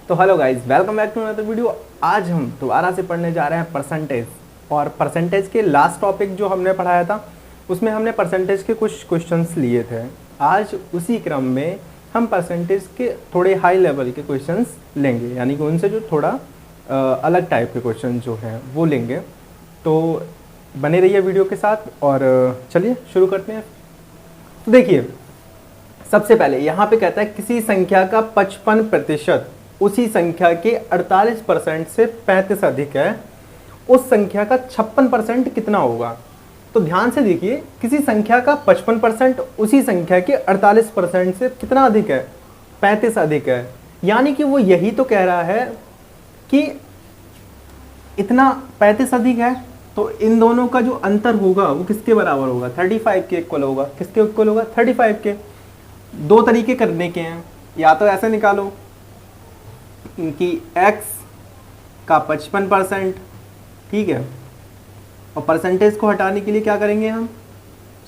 तो hello guys, welcome back to another video. आज हम दोबारा से पढ़ने जा रहे हैं परसेंटेज। और परसेंटेज के लास्ट टॉपिक जो हमने पढ़ाया था उसमें हमने परसेंटेज के कुछ क्वेश्चंस लिए थे। आज उसी क्रम में हम परसेंटेज के थोड़े हाई लेवल के क्वेश्चंस लेंगे, यानी कि उनसे जो थोड़ा अलग टाइप के क्वेश्चन जो हैं वो लेंगे। तो बने रहिए वीडियो के साथ और चलिए शुरू करते हैं। तो देखिए, सबसे पहले यहाँ पे कहता है किसी संख्या का 55% उसी संख्या के 48% से 35 अधिक है, उस संख्या का 56% कितना होगा। तो ध्यान से देखिए, किसी संख्या का 55% उसी संख्या के 48% से कितना अधिक है, 35 अधिक है। यानी कि वो यही तो कह रहा है कि इतना 35 अधिक है, तो इन दोनों का जो अंतर होगा वो किसके बराबर होगा, 35 के इक्वल होगा। किसके इक्वल होगा, 35 के। दो तरीके करने के हैं, या तो ऐसे निकालो कि x का 55%, ठीक है, और परसेंटेज को हटाने के लिए क्या करेंगे, हम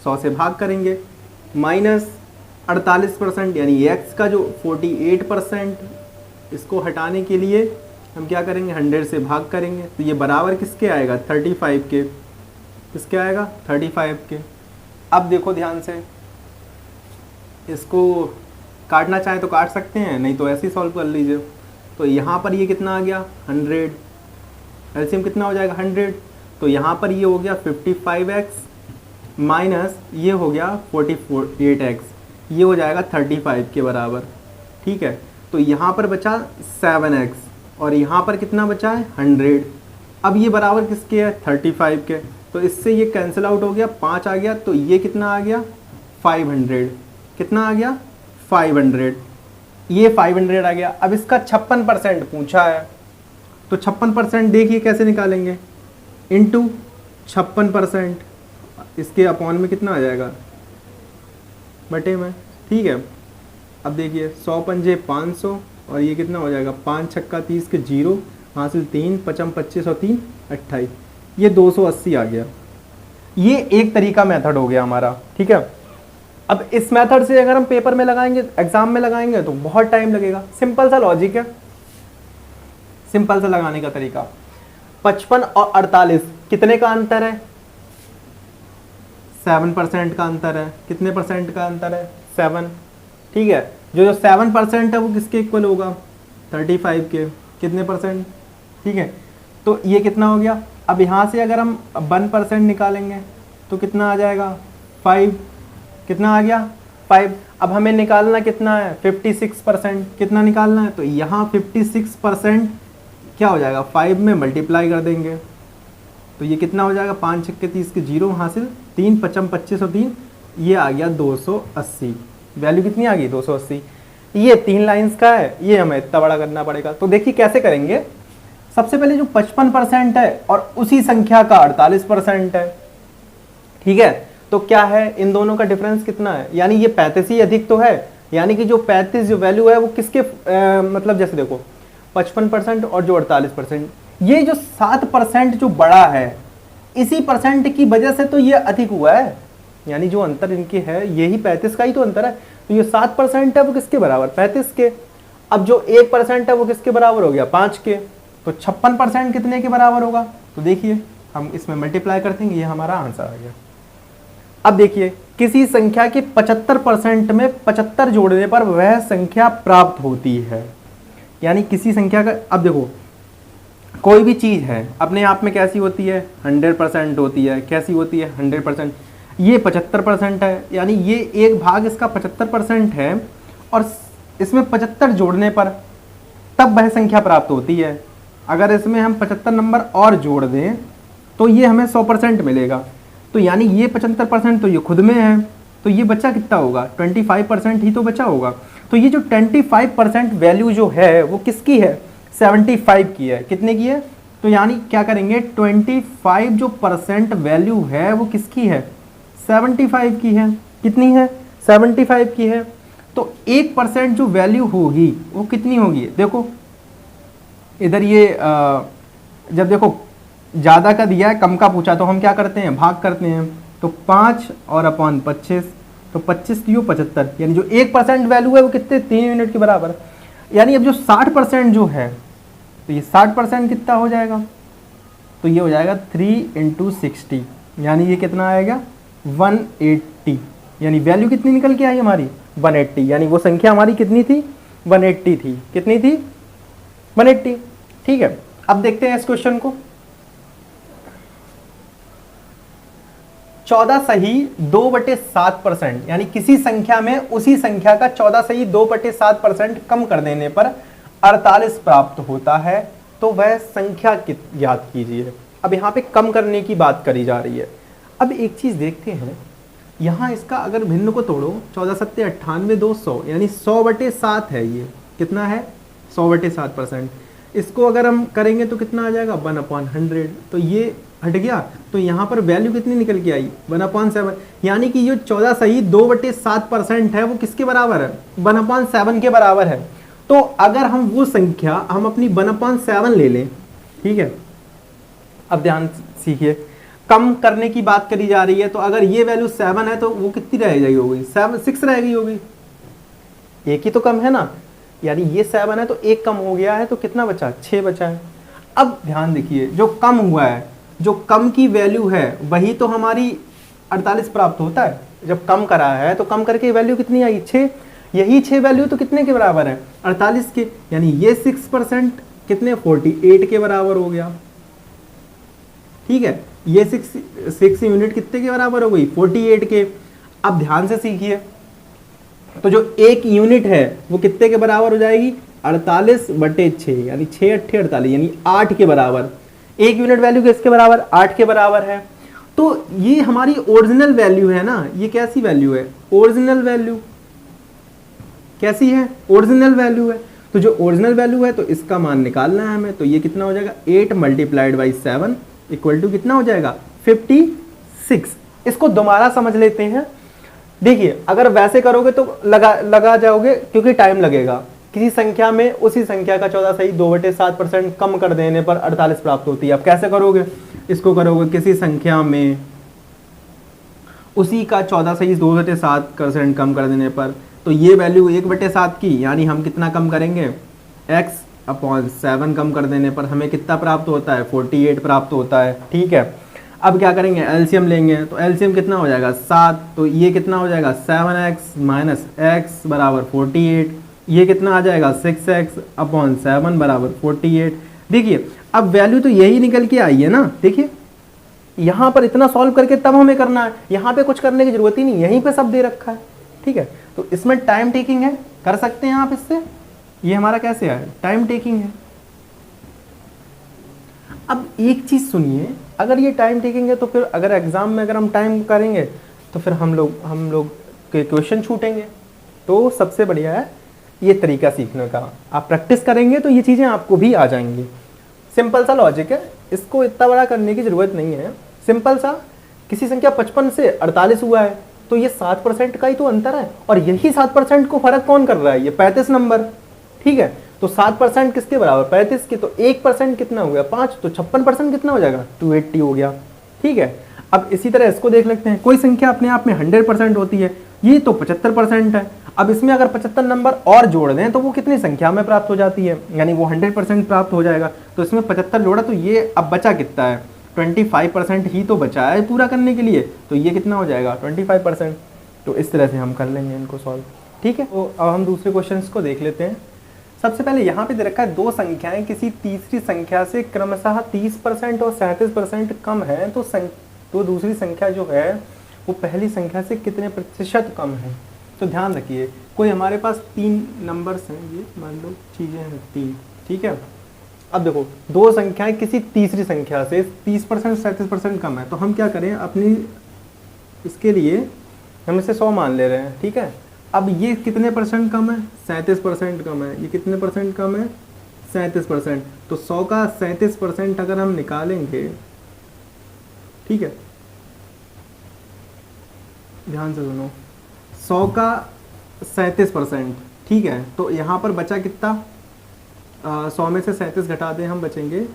100 से भाग करेंगे, माइनस 48% यानी x का जो 48%, इसको हटाने के लिए हम क्या करेंगे, 100 से भाग करेंगे। तो ये बराबर किसके आएगा, 35 के। किसके आएगा, 35 के। अब देखो ध्यान से, इसको काटना चाहे तो काट सकते हैं, नहीं तो ऐसे ही सॉल्व कर लीजिए। तो यहाँ पर ये कितना आ गया, 100, एलसीएम कितना हो जाएगा, 100। तो यहाँ पर ये हो गया 55x माइनस ये हो गया 48x, ये हो जाएगा 35 के बराबर, ठीक है। तो यहाँ पर बचा 7x और यहाँ पर कितना बचा है, 100। अब ये बराबर किसके है, 35 के। तो इससे ये कैंसिल आउट हो गया, 5 आ गया। तो ये कितना आ गया, 500। कितना आ गया, 500। ये 500 आ गया। अब इसका 56% पूछा है, तो 56% देखिए कैसे निकालेंगे, इंटू 56%, इसके अपॉन में कितना आ जाएगा, बटे में, ठीक है। अब देखिए 100 पंजे 500 और ये कितना हो जाएगा, 5 छक्का 30 के 0 हासिल 3 55 25 और 3 28, ये 280 आ गया। ये एक तरीका मेथड हो गया हमारा, ठीक है। अब इस मेथड से अगर हम पेपर में लगाएंगे, एग्जाम में लगाएंगे तो बहुत टाइम लगेगा। सिंपल सा लॉजिक है, सिंपल सा लगाने का तरीका। 55 और 48 कितने का अंतर है, 7% का अंतर है। कितने परसेंट का अंतर है, 7, ठीक है। जो 7% है वो किसके इक्वल होगा, 35 के। कितने परसेंट, ठीक है। तो ये कितना हो गया। अब यहाँ से अगर हम 1% निकालेंगे तो कितना आ जाएगा, 5। कितना आ गया, 5। अब हमें निकालना कितना है, 56%। कितना निकालना है, तो यहाँ 56% क्या हो जाएगा, 5 में मल्टीप्लाई कर देंगे। तो ये कितना हो जाएगा, 5 छक्के 30 के 0 हासिल 3 55 25 और 3, ये आ गया 280। वैल्यू कितनी आ गई, 280। ये 3 लाइंस का है, ये हमें इतना बड़ा करना पड़ेगा। तो देखिए कैसे करेंगे। सबसे पहले जो 55% है और उसी संख्या का 48% है, ठीक है। तो क्या है, इन दोनों का डिफरेंस कितना है, यानी ये 35 ही अधिक तो है। यानी कि जो 35 जो वैल्यू है वो किसके मतलब जैसे देखो 55% और जो 48%, ये जो 7% जो बड़ा है, इसी परसेंट की वजह से तो ये अधिक हुआ है। यानी जो अंतर इनके है यही 35 का ही तो अंतर है। तो ये 7% है वो किसके बराबर, 35 के। अब जो 1% है वो किसके बराबर हो गया, 5 के। तो 56% कितने के बराबर होगा, तो देखिए हम इसमें मल्टीप्लाई करते हैं, ये हमारा आंसर आ गया। अब देखिए, किसी संख्या के 75% में 75 जोड़ने पर वह संख्या प्राप्त होती है। यानी किसी संख्या का, अब देखो कोई भी चीज़ है अपने आप में कैसी होती है, 100% होती है। कैसी होती है, 100%। ये 75% है, यानी ये एक भाग इसका 75% है और इसमें 75 जोड़ने पर तब वह संख्या प्राप्त होती है। अगर इसमें हम 75 नंबर और जोड़ दें तो ये हमें 100% मिलेगा। तो यानी ये 75% तो ये खुद में है, तो ये बचा कितना होगा, 25% ही तो बचा होगा। तो ये जो 25% वैल्यू जो है वो किसकी है, 75 की है। कितने की है, तो यानी क्या करेंगे, 25 जो परसेंट वैल्यू है वो किसकी है, 75 की है। कितनी है, 75 की है। तो 1% जो वैल्यू होगी वो कितनी होगी, देखो इधर ये जब देखो ज़्यादा का दिया है कम का पूछा तो हम क्या करते हैं, भाग करते हैं। तो 5 और अपॉन 25, तो 25 दियो 75, यानी जो 1% वैल्यू है वो कितने, 3 यूनिट के बराबर। यानी अब जो 60% जो है, तो ये 60% कितना हो जाएगा, तो ये हो जाएगा 3 × 60, यानी ये कितना आएगा 180, यानी वैल्यू कितनी निकल के आई हमारी 180, यानी वो संख्या हमारी कितनी थी 180 थी, कितनी थी 180। ठीक है, अब देखते हैं इस क्वेश्चन को। 14 सही 2/7%, यानी किसी संख्या में उसी संख्या का 14 सही 2/7% कम कर देने पर 48 प्राप्त होता है, तो वह संख्या याद कीजिए। अब यहाँ पे कम करने की बात करी जा रही है। अब एक चीज देखते हैं, यहाँ इसका अगर भिन्न को तोड़ो, 14 सत्ते 98 2 100, यानी 100/7 है, ये कितना है 100/7%। इसको अगर हम करेंगे तो कितना आ जाएगा 1/100, तो ये हट गया, तो यहाँ पर वैल्यू कितनी निकल के आई 1/7, यानी कि जो 14 सही 2/7% है वो किसके बराबर है 1/7 के बराबर है। तो अगर हम वो संख्या हम अपनी 1/7 ले लें, ठीक है, अब ध्यान सीखिए, कम करने की बात करी जा रही है, तो अगर ये वैल्यू 7 है तो वो कितनी रह गई होगी 6 रह गई होगी, एक ही तो कम है ना, यानी ये 7 है तो एक कम हो गया है, तो कितना बचा 6 बचा है। अब ध्यान देखिए, जो कम हुआ है, जो कम की वैल्यू है वही तो हमारी 48 प्राप्त होता है, जब कम करा है तो कम करके वैल्यू कितनी आई 6, यही 6 वैल्यू तो कितने के बराबर है 48 के, यानी ये 6% कितने 48 के बराबर हो गया। ठीक है, ये 6 यूनिट कितने के बराबर हो गई 48 के। अब ध्यान से सीखिए, तो जो एक यूनिट है वो कितने के बराबर हो जाएगी 48/6, यानी 6 × 8 = 48, यानी 8 के बराबर। एक यूनिट वैल्यू किसके बराबर 8 के बराबर है। तो ये हमारी ओरिजिनल वैल्यू है ना, ये कैसी वैल्यू है ओरिजिनल वैल्यू, कैसी है ओरिजिनल वैल्यू है। तो जो ओरिजिनल वैल्यू है तो इसका मान निकालना है हमें, तो ये कितना हो जाएगा 8 × 7 = कितना हो जाएगा 56। इसको दोबारा समझ लेते हैं। देखिए, अगर वैसे करोगे तो लगा जाओगे, क्योंकि टाइम लगेगा। किसी संख्या में उसी संख्या का 14 सही 2/7% कम कर देने पर 48 प्राप्त होती है। अब कैसे करोगे, इसको करोगे किसी संख्या में उसी का 14 सही 2/7% कम कर देने पर, तो ये वैल्यू 1/7 की, यानी हम कितना कम करेंगे x/7 कम कर देने पर हमें कितना प्राप्त होता है 48 प्राप्त होता है। ठीक है, अब क्या करेंगे एलसीएम लेंगे, तो एलसीएम कितना हो जाएगा 7, तो ये कितना हो जाएगा 7x - x = 48, ये कितना आ जाएगा 6x/7 = 48। देखिए, अब वैल्यू तो यही निकल के आई है ना। देखिए, यहाँ पर इतना सॉल्व करके तब हमें करना है, यहाँ पे कुछ करने की जरूरत ही नहीं, यहीं पे सब दे रखा है। ठीक है, तो इसमें टाइम टेकिंग है, कर सकते हैं आप इससे, ये हमारा कैसे है टाइम टेकिंग है। अब एक चीज सुनिए, अगर ये टाइम टेकिंग है तो फिर अगर एग्जाम में अगर हम टाइम करेंगे तो फिर हम लोग के क्वेश्चन छूटेंगे। तो सबसे बढ़िया है ये तरीका सीखने का, आप प्रैक्टिस करेंगे तो ये चीज़ें आपको भी आ जाएंगी। सिंपल सा लॉजिक है, इसको इतना बड़ा करने की ज़रूरत नहीं है। सिंपल सा, किसी संख्या 55 से 48 हुआ है, तो ये 7% का ही तो अंतर है, और यही 7% को फर्क कौन कर रहा है, ये 35 नंबर। ठीक है, तो 7% किसके बराबर 35 के, तो 1% कितना हो गया 5, तो 56% कितना हो जाएगा 280 हो गया। ठीक है, अब इसी तरह इसको देख लेते हैं। कोई संख्या अपने आप में 100% होती है, ये तो 75% है। अब इसमें अगर 75 नंबर और जोड़ दें तो वो कितनी संख्या में प्राप्त हो जाती है, यानी वो 100% प्राप्त हो जाएगा। तो इसमें 75 जोड़ा, तो ये अब बचा कितना है 25% ही तो बचा है पूरा करने के लिए, तो ये कितना हो जाएगा 25%। तो इस तरह से हम कर लेंगे इनको सॉल्व। ठीक है, तो अब हम दूसरे क्वेश्चन को देख लेते हैं। सबसे पहले यहाँ पे दे रखा है दो संख्याएं किसी तीसरी संख्या से क्रमशः 30% और 37% कम है, तो दूसरी संख्या जो है वो पहली संख्या से कितने प्रतिशत कम है। तो ध्यान रखिए, कोई हमारे पास 3 नंबर्स हैं, ये मान लो चीज़ें हैं 3। ठीक है, अब देखो दो संख्याएं किसी तीसरी संख्या से 30% 37% कम है, तो हम क्या करें अपनी इसके लिए हम इसे 100 मान ले रहे हैं। ठीक है, अब ये कितने परसेंट कम है 37% कम है, ये कितने परसेंट कम है 37%। तो 100 का 37% अगर हम निकालेंगे, ठीक है ध्यान से सुनो, 100 का 37%, ठीक है, तो यहाँ पर बचा कितना 100 में से 37 घटा दें हम, बचेंगे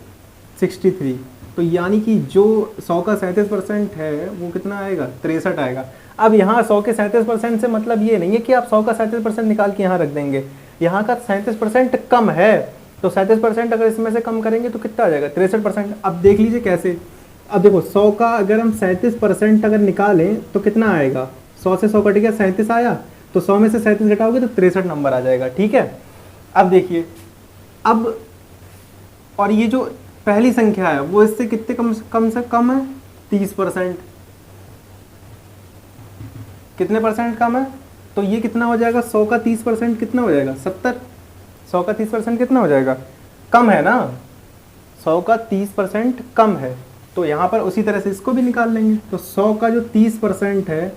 63। तो यानी कि जो 100 का 37% है वो कितना आएगा 63 आएगा। अब यहाँ 100 के 37% से मतलब ये नहीं है कि आप 100 का 37% निकाल के यहाँ रख देंगे, यहाँ का 37% कम है, तो 37% अगर इसमें से कम करेंगे तो कितना आ जाएगा 63%। अब देख लीजिए कैसे, अब देखो 100 का अगर हम 37% अगर निकालें तो कितना आएगा, 100 से 100 कट गया 37 आया, तो 100 में से 37 घटाओगे तो 63 नंबर आ जाएगा। ठीक है, अब देखिए, अब और ये जो पहली संख्या है वो इससे कितने कम से कम है, 30%। कितने परसेंट कम है, तो ये कितना हो जाएगा, 100 का 30% कितना हो जाएगा 70। 100 का 30% कितना हो जाएगा, कम है ना, 100 का 30% कम है। तो यहाँ पर उसी तरह से इसको भी निकाल लेंगे, तो 100 का जो 30% है,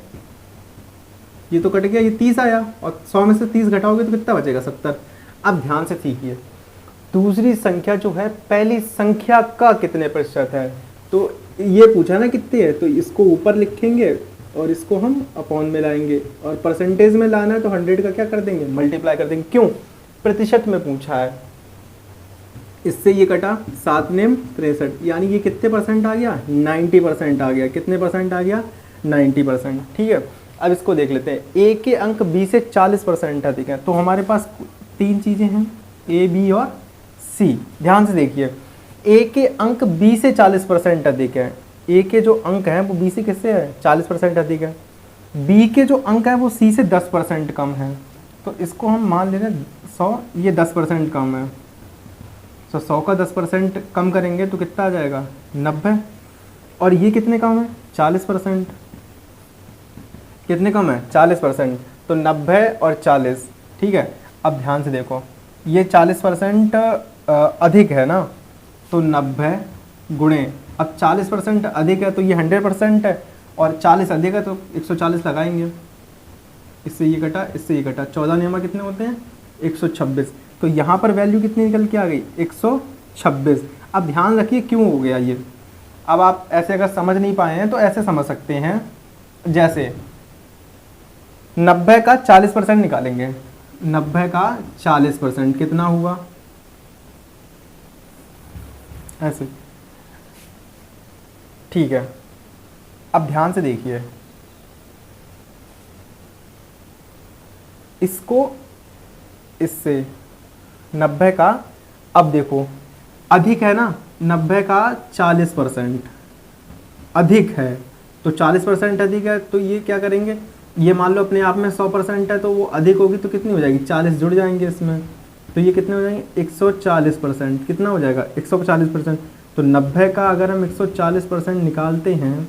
ये तो कट गया, ये 30 आया, और 100 में से 30 घटाओगे तो कितना बचेगा 70। अब ध्यान से सीखिए, दूसरी संख्या जो है पहली संख्या का कितने प्रतिशत है, तो ये पूछा ना कितने है, तो इसको ऊपर लिखेंगे और इसको हम अपॉन में लाएंगे, और परसेंटेज में लाना है तो 100 का क्या कर देंगे, मल्टीप्लाई कर देंगे। क्यों, प्रतिशत में पूछा है। इससे ये कटा 7 नेम 63, यानी ये कितने परसेंट आ गया, 90% आ गया। कितने परसेंट आ गया, 90%। ठीक है, अब इसको देख लेते हैं, ए के अंक बी से 40% अधिक है। तो हमारे पास 3 चीज़ें हैं, ए बी और सी। ध्यान से देखिए, ए के अंक बी से 40% अधिक है, ए के जो अंक हैं वो बी से किससे है, 40% अधिक है। बी के जो अंक है वो सी से 10% कम है, तो इसको हम मान ले रहे हैं 100, ये 10% कम है, तो 100 का 10% कम करेंगे तो कितना आ जाएगा, 90। और ये कितने कम है, 40%। कितने कम है, 40%, तो 90 और 40। ठीक है, अब ध्यान से देखो, ये 40% अधिक है ना, तो 90 गुणे, अब 40% अधिक है तो ये 100% है, और 40 अधिक है तो 140 लगाएंगे। इससे ये कटा, इससे ये कटा, 14 नियमा कितने होते हैं, 126। तो यहाँ पर वैल्यू कितनी निकल के आ गई, 126। अब ध्यान रखिए क्यों हो गया ये। अब आप ऐसे अगर समझ नहीं पाए हैं तो ऐसे समझ सकते हैं, जैसे 90 का 40% निकालेंगे, 90 का 40% कितना हुआ, ऐसे। ठीक है, अब ध्यान से देखिए, इसको इससे 90 का, अब देखो अधिक है ना, 90 का 40% अधिक है, तो 40% अधिक है, तो ये क्या करेंगे, ये मान लो अपने आप में 100% है, तो वो अधिक होगी तो कितनी हो जाएगी, 40 जुड़ जाएंगे इसमें, तो ये कितने हो जाएंगे, 140%। कितना हो जाएगा, 140%। तो 90 का अगर हम 140% निकालते हैं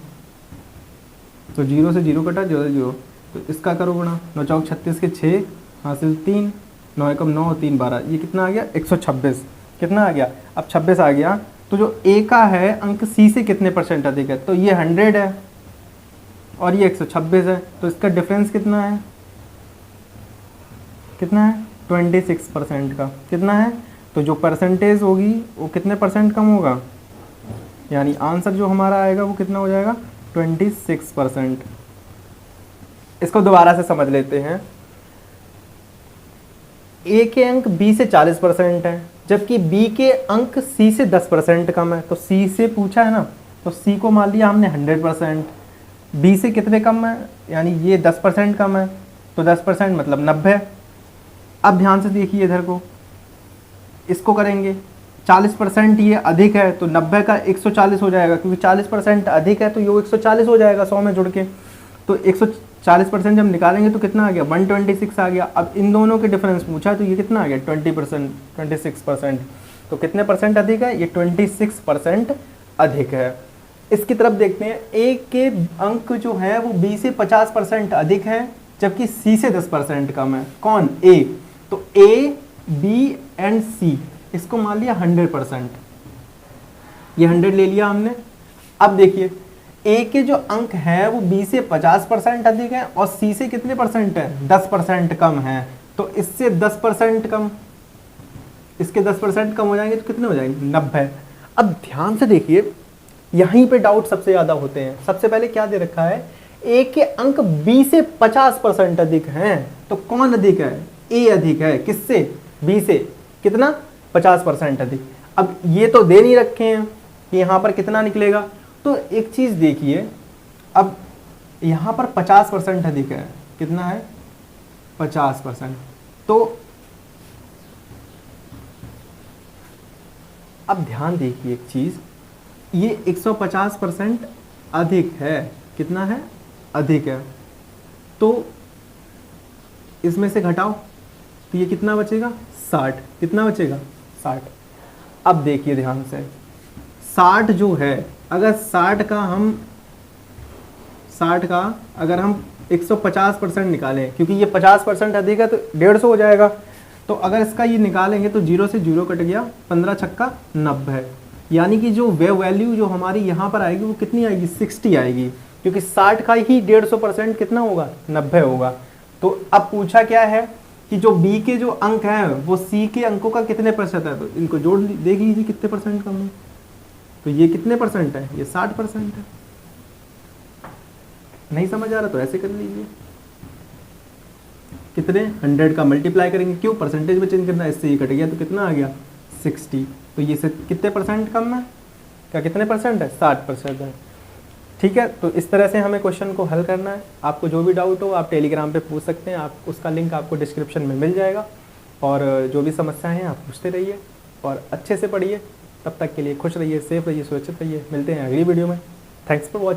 तो 0 से 0 कटा, 0 से 0, तो इसका करो गुणा, 9 चौक 36 के 6 हासिल 3, 9 एकम 9 3 12, ये कितना आ गया, 126। कितना आ गया, अब 26 आ गया। तो जो ए का है अंक सी से कितने परसेंट अधिक है, तो ये 100 है और ये 126 है, तो इसका डिफरेंस कितना है, कितना है, 26% का। कितना है, तो जो परसेंटेज होगी वो कितने परसेंट कम होगा, यानी आंसर जो हमारा आएगा वो कितना हो जाएगा, 26%। इसको दोबारा से समझ लेते हैं, ए के अंक बी से 40% है, जबकि बी के अंक सी से 10% कम है। तो सी से पूछा है ना, तो सी को मान लिया हमने 100%, बी से कितने कम है, यानी ये 10% कम है, तो 10% मतलब 90। अब ध्यान से देखिए इधर को, इसको करेंगे, 40% ये अधिक है, तो 90 का 140 हो जाएगा, क्योंकि 40% अधिक है तो ये 140 हो जाएगा 100 में जुड़ के। तो 140% जब निकालेंगे तो कितना आ गया, 126 आ गया। अब इन दोनों के डिफरेंस पूछा है तो ये कितना आ गया, 20%, 26%। तो कितने परसेंट अधिक है, ये 26% अधिक है। इसकी तरफ देखते हैं, ए के अंक जो है वो बी से 50% अधिक है, जबकि सी से 10% कम है। कौन, ए। तो ए बी एंड सी, इसको मान लिया 100%, ये 100 ले लिया हमने। अब देखिए, ए के जो अंक है वो बी से 50% अधिक है और सी से कितने परसेंट है, 10% कम है, तो इससे 10% कम, इसके 10% कम हो जाएंगे तो कितने हो जाएंगे, 90। अब ध्यान से देखिए, यहीं पे डाउट सबसे ज़्यादा होते हैं। सबसे पहले क्या दे रखा है, ए के अंक बी से 50% अधिक हैं, तो कौन अधिक है, ए अधिक है, किससे, बी से, कितना, 50% अधिक। अब ये तो दे नहीं रखे हैं कि यहाँ पर कितना निकलेगा, तो एक चीज़ देखिए, अब यहाँ पर 50% अधिक है, कितना है, 50%, तो अब ध्यान देखिए एक चीज़, ये 150% अधिक है, कितना है, अधिक है, तो इसमें से घटाओ तो ये कितना बचेगा, 60, कितना बचेगा, 60। अब देखिए ध्यान से, 60 जो है, अगर 60 का अगर हम 150% निकालें, क्योंकि ये 50% अधिक है तो 150 हो जाएगा, तो अगर इसका ये निकालेंगे तो 0 से 0 कट गया, 15 छक्का 90, यानी कि जो वे वैल्यू जो हमारी यहाँ पर आएगी वो कितनी आएगी, 60 आएगी, क्योंकि 60 का ही 150% कितना होगा, 90 होगा। तो अब पूछा क्या है कि जो बी के जो अंक हैं वो सी के अंकों का कितने प्रतिशत है, तो इनको जोड़ देख लीजिए कितने परसेंट कम है, तो ये कितने परसेंट है, ये 60% है। नहीं समझ आ रहा तो ऐसे कर लीजिए, कितने 100 का मल्टीप्लाई करेंगे, क्यों, परसेंटेज में चेंज करना है, इससे ये कट गया तो कितना आ गया, 60, तो ये से कितने परसेंट कम है, क्या कितने परसेंट है, 60% है। ठीक है, तो इस तरह से हमें क्वेश्चन को हल करना है। आपको जो भी डाउट हो आप टेलीग्राम पे पूछ सकते हैं, आप उसका लिंक आपको डिस्क्रिप्शन में मिल जाएगा, और जो भी समस्याएं हैं आप पूछते रहिए और अच्छे से पढ़िए। तब तक के लिए खुश रहिए, सेफ रहिए, सुरक्षित रहिए, मिलते हैं अगली वीडियो में। Thanks for watching.